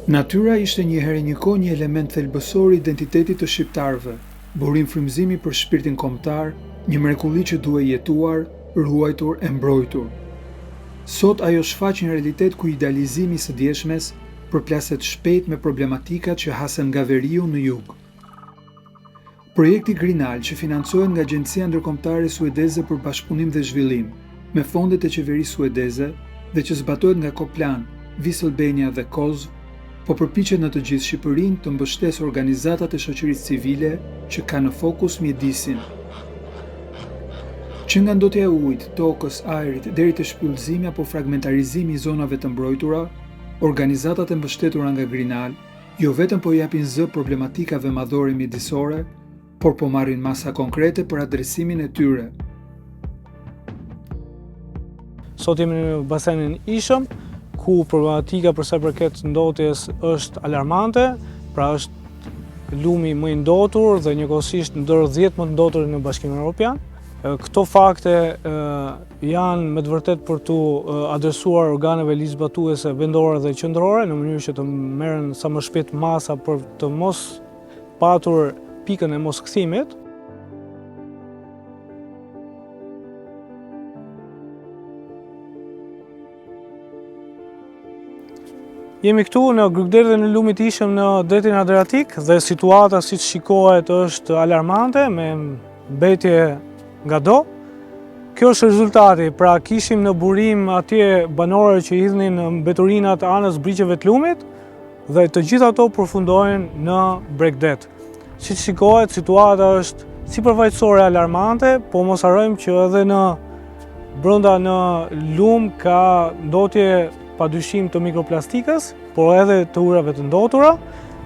Natyra ishte njëherë njëkohë një element thelbësor i identitetit të shqiptarëve, burim frymëzimi për shpirtin kombëtar, një mrekulli që duhej jetuar, ruajtur e mbrojtur. Sot ajo shfaq një realitet ku idealizimi i së dieshmes përplaset shpejt me problematikat që hasen nga veriu në jug. Projekti Grinal, që financohet nga Agjencia Ndërkombëtare Suedeze për Bashkëpunim dhe Zhvillim, me fondet e qeverisë suedeze dhe që zbatohet nga Koplan, Viselbenia dhe Kozv, po përpiqet në të gjithë Shqipërinë të mbështesë organizatat e shoqërisë civile që kanë në fokus mjedisin. Që nga ndotja e ujit, tokës, ajrit deri te shpyllëzimi apo fragmentarizimi i zonave të mbrojtura, organizatat e mbështetura nga Grinal jo vetëm po japin zë problematikave madhore mjedisore, por po marrin masa konkrete për adresimin e tyre. Sot jemi në basenin Ishëm, ku problematika për sa i përket ndotjes është alarmante, pra është lumi më i ndotur dhe njëkohësisht ndër 10 më të ndotur në Bashkimin Evropian. Këto fakte janë me të vërtet për të adresuar organeve ligjzbatuese vendore dhe qendrore në mënyrë që të merren sa më shpejt masa për të mos patur pikën e moskthimit. Jemi këtu në Grykderdhen e lumit Ishëm në detin Adriatik dhe situata siç shikohet është alarmante me mbetje ngado. Kjo është rezultati, pra kishim në burim atje banorë që hidhnin mbeturinat anës briqeve të lumit dhe të gjitha ato përfundojnë në Bregdet. Siç shikohet, situata është sipërfaqësore alarmante, po mos harrojmë që edhe brenda në lum ka ndotje padyshim të mikroplastikës, por edhe të ujrave të ndotura,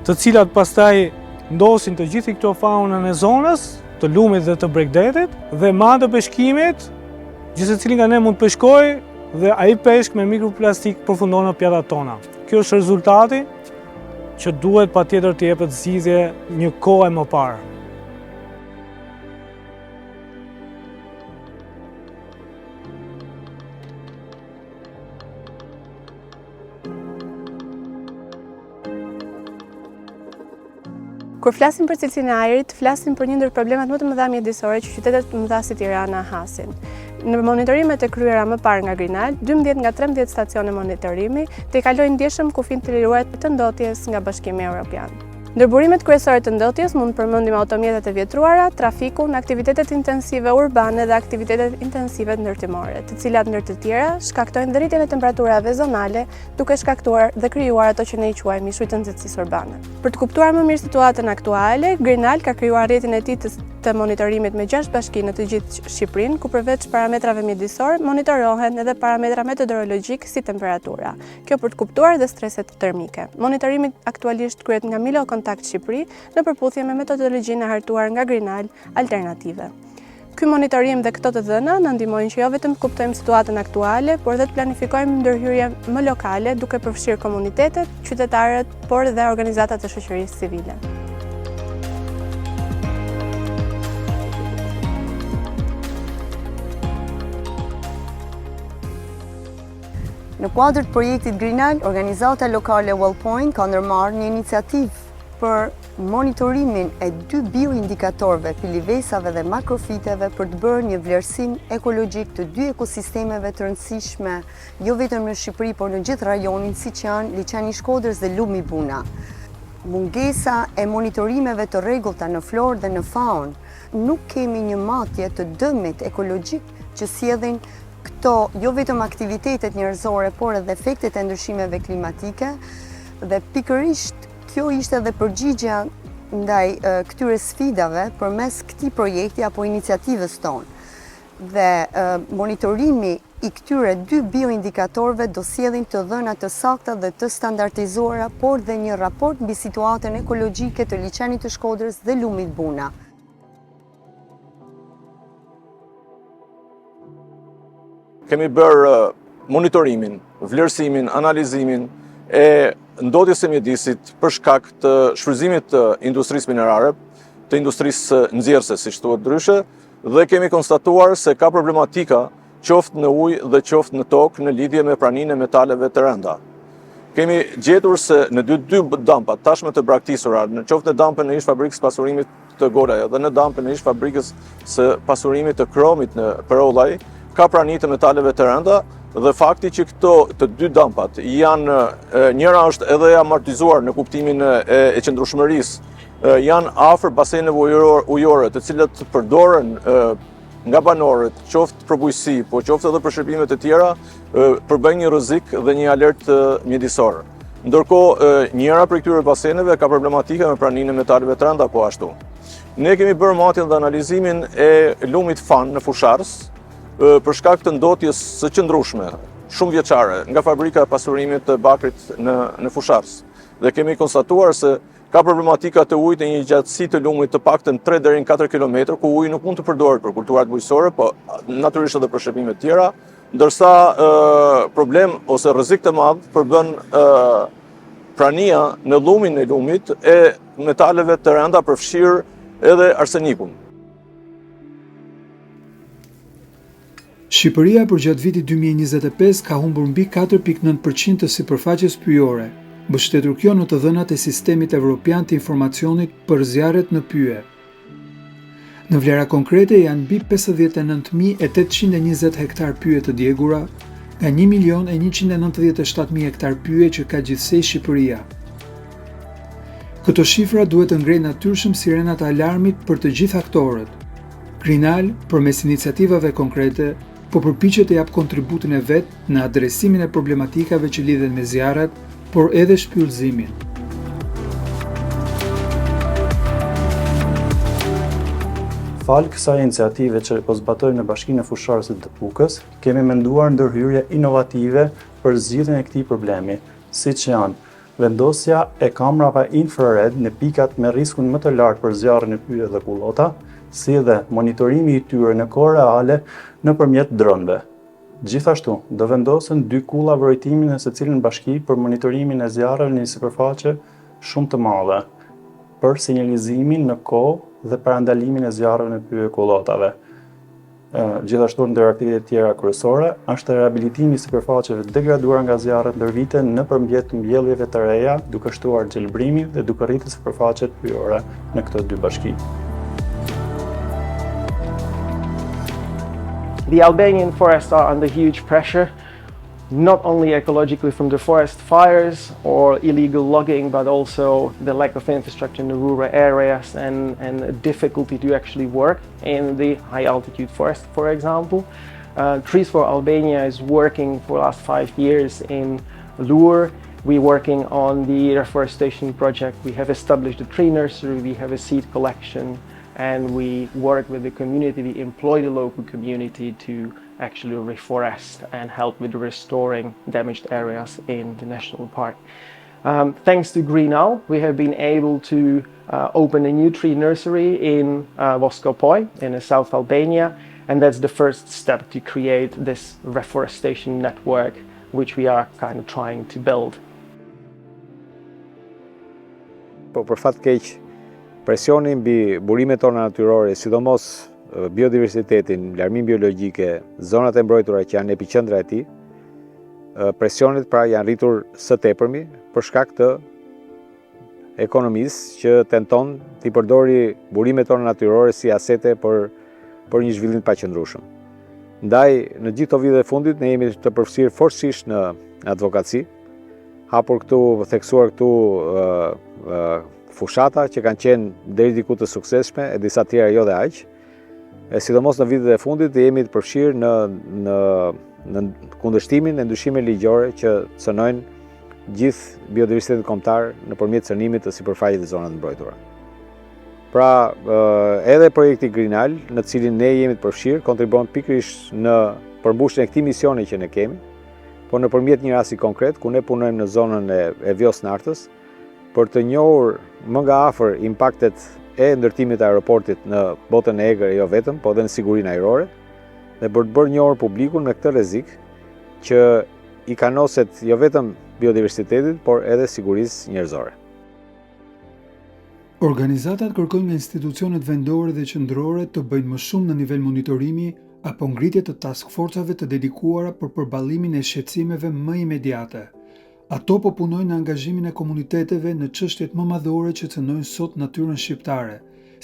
të cilat pastaj ndosin të gjithë këto faunën e zonës, të lumit dhe të Bregdetit, dhe madje peshkimit, gjithë secili nga ne mund të peshkojë dhe ai peshk me mikroplastik përfundon në pjatat tona. Kjo është rezultati që duhet patjetër të jepet zgjidhje një kohë më parë. Kur flasim për cilësinë e ajrit, flasim për një ndër problemet më të mëdha mjedisore që qytetet të mëdha si Tirana hasin. Në monitorimet e kryera më parë nga Grinal, 12 nga 13 stacione monitorimi të kalojnë ndjeshëm kufin të liruar të ndotjes nga Bashkimi Evropian. Ndër burimet kryesore të ndotjes mund përmendim automjetet e vjetruara, trafikun, aktivitetet intensive urbane dhe aktivitetet intensive ndërtimore, të cilat ndër të tjera shkaktojnë rritjen e temperaturave zonale, duke shkaktuar dhe krijuar ato që ne i quajmë shujtë nxehtësisë urbane. Për të kuptuar më mirë situatën aktuale, Grinal ka krijuar rrjetin e tij të monitorimit me 6 bashki në të gjithë Shqipërinë, ku përveç parametrave mjedisor monitorohen edhe parametra metodologjik si temperatura. Kjo për të kuptuar dhe streset termike. Monitorimi aktualisht kryhet nga Milo Kontakt Shqipëri në përputhje me metodologjinë e hartuar nga Grinal Alternative. Ky monitorim dhe këto të dhëna na ndihmojnë që jo vetëm të kuptojmë situatën aktuale, por dhe të planifikojmë ndërhyrje më lokale duke përfshirë komunitetet, qytetarët, por dhe organizatat e shoqërisë civile. Në kuadër të projektit Grinal, organizata lokale Wellpoint ka ndërmarrë një iniciativë për monitorimin e 2 bioindikatorëve, pilivesave dhe makrofiteve për të bërë një vlerësim ekologjik të 2 ekosistemeve të rëndësishme, jo vetëm në Shqipëri, por në gjithë rajonin, siç janë liçeni i Shkodrës dhe lumi Buna. Mungesa e monitorimeve të rregullta në florë dhe në faunë, nuk kemi një matje të dëmit ekologjik që sjellin këto jo vetëm aktivitetet njerëzore, por edhe efektet e ndryshimeve klimatike, dhe pikërisht kjo ishte edhe përgjigjja ndaj këtyre sfidave përmes këtij projekti apo iniciativës tonë. Dhe monitorimi i këtyre 2 bioindikatorëve do sjellin të dhëna të sakta dhe të standardizuara, por dhe një raport mbi situatën ekologjike të liçenit të Shkodrës dhe lumit Buna. Kemi bërë monitorimin, vlerësimin, analizimin e ndotjes së mjedisit për shkak të shfrytëzimit të industrisë minerare, të industrisë nxjerrëse, siç thuhet ndryshe, dhe kemi konstatuar se ka problematika qoftë në ujë dhe qoftë në tokë në lidhje me praninë e metaleve të rënda. kemi gjetur se në dy dampat tashmë të braktisura, në qoftë në dampën e ish fabrikës pasurimit të Goraja dhe në dampën e ish fabrikës së pasurimit të kromit në Perollaj, ka prani të metaleve të rënda dhe fakti që këto të dy dampat janë, njëra është edhe amortizuar në kuptimin e qëndrueshmërisë, janë afër baseneve ujore të cilat përdoren nga banorët, qoftë për bujqësi, po qoftë edhe për shërbime të tjera, përbën një rrezik dhe një alert mjedisor. Ndërkohë, njëra prej këtyre baseneve ka problematika me praninë e metaleve të rënda po ashtu. Ne kemi bërë matjen dhe analizimin e lumit Fan në Fushars për shkak të ndotjes së qëndrueshme, shumë vjeçare, nga fabrika e pasurimit të bakrit në Fushars. Dhe kemi konstatuar se ka problematika të ujit në një gjatësi të lumit të paktën 3 deri në 4 km, ku uji nuk mund të përdoret për kulturat bujqësore, po natyrisht edhe për shërbime të tjera, ndërsa problem ose rrezik të madh përbën prania në lumin e lumit e metaleve të rënda, përfshirë edhe arsenikun. Shqipëria për gjatë vitit 2025 ka humbur mbi 4.9% të sipërfaqes pyjore, mbështetur kjo në të dhënat e sistemit evropian të informacionit për zjarret në pyje. Në vlera konkrete janë mbi 59.820 hektar pyje të djegura, nga 1.197.000 hektar pyje që ka gjithsej Shqipëria. Këto shifra duhet të ngrej natyrshëm sirenat alarmit për të gjithë aktorët. Grinal, përmes iniciativave konkrete, po përpiqet të jap kontributin e vet në adresimin e problematikave që lidhen me zjarrat, por edhe shpyllëzimin. Falë kësaj iniciative që po zbatojmë në Bashkinë e Fusharësit të Pukës, kemi menduar ndërhyrje inovative për zgjidhjen e këtij problemi, siç janë vendosja e kamrave infrared në pikat me riskun më të lartë për zjarrin e pyje dhe kullota, si dhe monitorimi i tyre në kohë reale nëpërmjet dronëve. Gjithashtu, do vendosen 2 kulla vrojtimi në secilën bashki për monitorimin e zjarreve në një sipërfaqe shumë të madhe, për sinjalizimin në kohë dhe parandalimin e zjarreve në pyje kullotave. Gjithashtu, ndër aktivitetet tjera kryesore është rehabilitimi i sipërfaqeve degraduar nga zjarret ndër vite nëpërmjet mbjelljeve të reja, duke shtuar gjelbrimin dhe duke rritur sipërfaqet pyjore në këto 2 bashki. The Albanian forests are under huge pressure, not only ecologically from the forest fires or illegal logging, but also the lack of infrastructure in the rural areas and difficulty to actually work in the high altitude forest, for example. Trees for Albania is working for the last 5 years in Lur. We're working on the reforestation project. We have established a tree nursery, we have a seed collection, and we work with the community, we employ the local community to actually reforest and help with restoring damaged areas in the national park. Thanks to Greenal, we have been able to open a new tree nursery in Voskopoj in South Albania, and that's the first step to create this reforestation network which we are kind of trying to build. Po për fat keq, presioni mbi burimet tona natyrore, sidomos biodiversitetin, larmin biologjike, zonat e mbrojtura që janë epiqendra e tij, presionit pra janë rritur së tepërmi për shkak të ekonomisë që tenton të përdori burimet tona natyrore si asete për një zhvillim të paqëndrueshëm. Ndaj, në gjithë këto vite të fundit ne jemi të përfshirë forcisht në advokaci, hapur këtu, theksuar këtu fushata që kanë qenë deri diku të suksesshme, e disa tjera jo dhe aq. Sidomos në vitet e fundit jemi të përfshirë në kundërshtimin e ndryshimeve ligjore që cënojnë gjithë biodiversitetin kombëtar nëpërmjet cënimit të sipërfaqes të zonave të mbrojtura. Pra, edhe projekti Greenal, në cilin ne jemi të përfshirë, kontribuon pikërisht në përmbushjen e këtij misioni që ne kemi, por nëpërmjet një rasti konkret ku ne punojmë në zonën e Vjosnartës për të njohur më nga afër impaktet e ndërtimit të aeroportit në botën e egër, jo vetëm, po edhe në sigurinë ajrore, dhe për të bërë njohur publikun me këtë rrezik që i kanoset jo vetëm biodiversitetit, por edhe sigurisë njerëzore. Organizatat kërkojnë nga institucionet vendore dhe qendrore të bëjnë më shumë në nivel monitorimi apo ngritje të task forcave të dedikuara për përballimin e shqetësimeve më imediate. Ato po punojnë në angazhimin e komuniteteve në çështjet më madhore që cënojnë sot natyrën shqiptare,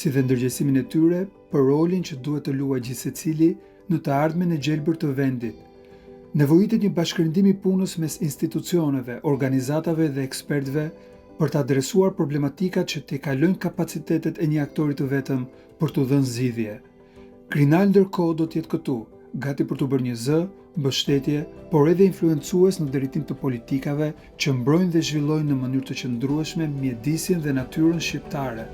si dhe ndërgjegjësimin e tyre për rolin që duhet të luajë gjithsecili në të ardhmen e gjelbër të vendit. Nevojitet një bashkërendim i punës mes institucioneve, organizatave dhe ekspertëve për të adresuar problematikat që t'i kalojnë kapacitetet e një aktori të vetëm për të dhënë zgjidhje. Grinal ndërkohë do të jetë këtu, gati për të bërë një zë, mbështetje, por edhe influencues në drejtim të politikave që mbrojnë dhe zhvillojnë në mënyrë të qëndrueshme mjedisin dhe natyrën shqiptare.